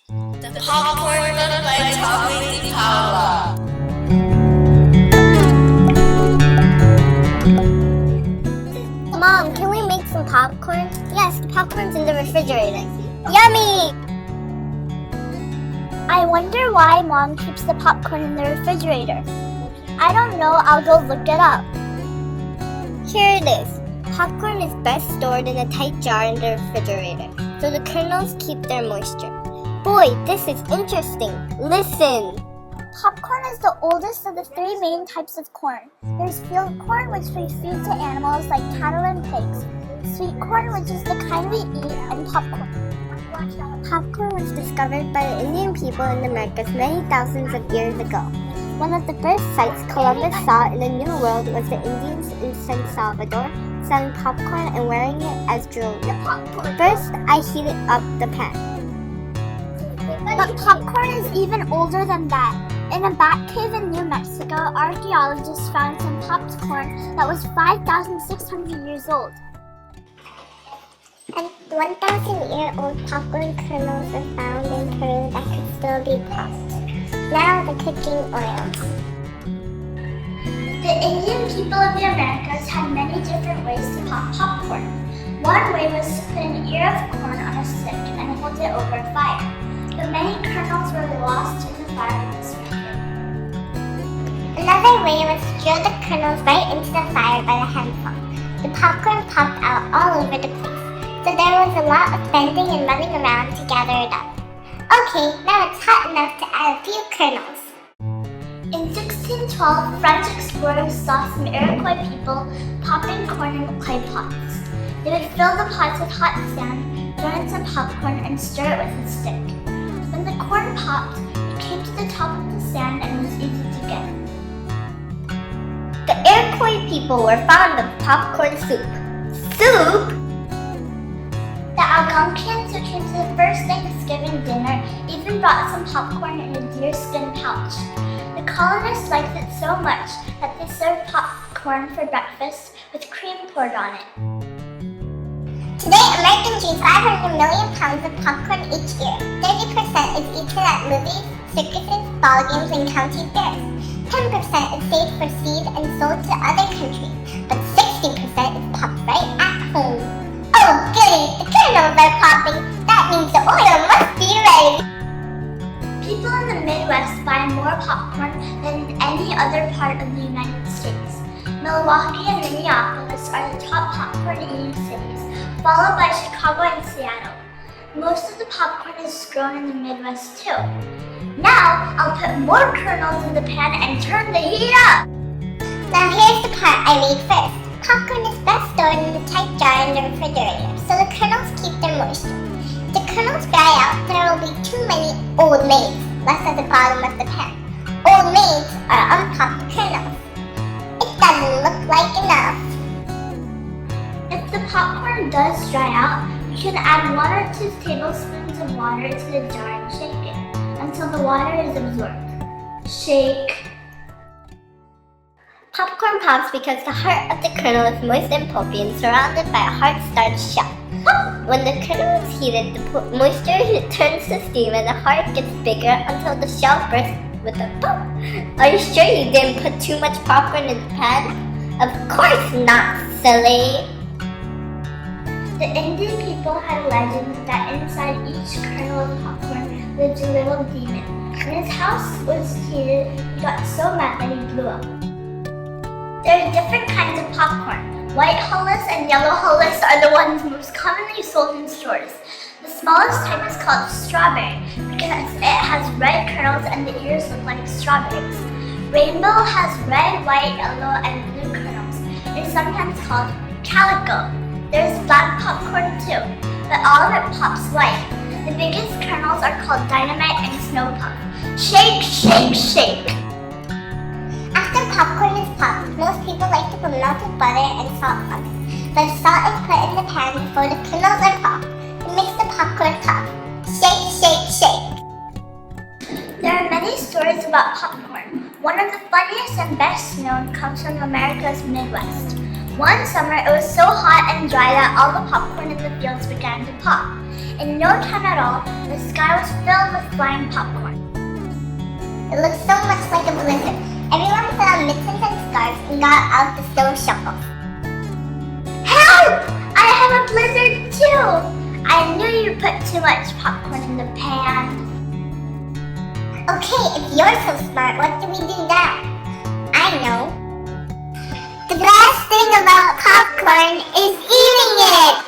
The popcorn by Tommy Paula. Mom, can we make some popcorn? Yes, the popcorn's in the refrigerator. Yummy! I wonder why Mom keeps the popcorn in the refrigerator. I don't know, I'll go look it up. Here it is. Popcorn is best stored in a tight jar in the refrigerator, so the kernels keep their moisture. Boy, this is interesting. Listen! Popcorn is the oldest of the three main types of corn. There's field corn, which we feed to animals like cattle and pigs, sweet corn, which is the kind we eat, and popcorn. Popcorn was discovered by the Indian people in the Americas many thousands of years ago. One of the first sights Columbus saw in the New World was the Indians in San Salvador selling popcorn and wearing it as jewelry. First, I heated up the pan. But popcorn is even older than that. In a bat cave in New Mexico, archaeologists found some popcorn that was 5,600 years old. And 1,000-year-old popcorn kernels were found in Peru that could still be popped. Now the cooking oil. The Indian people of the Americas had many different ways to pop popcorn. One way was to put an ear of corn on a stick and hold it over fire. But many kernels were lost in the fire of this method. Another way was to drill the kernels right into the fire by the handful. The popcorn popped out all over the place, so there was a lot of bending and running around to gather it up. Okay, now it's hot enough to add a few kernels. In 1612, French explorers saw some Iroquois people popping corn in clay pots. They would fill the pots with hot sand, throw in some popcorn, and stir it with a stick. When the corn popped, it came to the top of the sand and was easy to get. The Iroquois people were fond of popcorn soup. Soup? The Algonquians who came to the first Thanksgiving dinner even brought some popcorn in a deerskin pouch. The colonists liked it so much that they served popcorn for breakfast with cream poured on it. Today, Americans use 500 million pounds of popcorn each year. 30% is eaten at movies, circuses, ball games, and county fairs. 10% is saved for seed and sold to other countries, but 60% is popped right at home. Oh goody, the kernels are popping. That means the oil must be ready. People in the Midwest buy more popcorn than in any other part of the United States. Milwaukee and Minneapolis are the top popcorn-eating cities, followed by Chicago and Seattle. Most of the popcorn is grown in the Midwest too. Now, I'll put more kernels in the pan and turn the heat up. Now here's the part I made first. Popcorn is best stored in a tight jar in the refrigerator, so the kernels keep their moisture. If the kernels dry out, there will be too many old maids left at the bottom of the pan. Old maids are unpopped kernels. It doesn't look like enough. If the popcorn does dry out, you can add 1 or 2 tablespoons of water to the jar and shake it until the water is absorbed. Shake. Popcorn pops because the heart of the kernel is moist and pulpy and surrounded by a hard-starched shell. When the kernel is heated, the moisture turns to steam and the heart gets bigger until the shell bursts with a pop. Are you sure you didn't put too much popcorn in the pan? Of course not, silly! The Indian people had a legend that inside each kernel of popcorn lived a little demon. When his house was heated, he got so mad that he blew up. There are different kinds of popcorn. White hulless and yellow hulless are the ones most commonly sold in stores. The smallest type is called strawberry because it has red kernels and the ears look like strawberries. Rainbow has red, white, yellow, and blue kernels. It is sometimes called calico. There is black popcorn too, but all of it pops white. The biggest kernels are called dynamite and snow puff. Shake, shake, shake! After popcorn is popped, most people like to put melted butter and salt on it. The salt is put in the pan before the kernels are popped. It makes the popcorn pop. Shake, shake, shake! There are many stories about popcorn. One of the funniest and best known comes from America's Midwest. One summer, it was so hot and dry that all the popcorn in the fields began to pop. In no time at all, the sky was filled with flying popcorn. It looked so much like a blizzard. Everyone put on mittens and scarves and got out the stone shovels. Help! I have a blizzard too! I knew you put too much popcorn in the pan. Okay, if you're so smart, what do we do now? I know. The best thing about popcorn is eating it!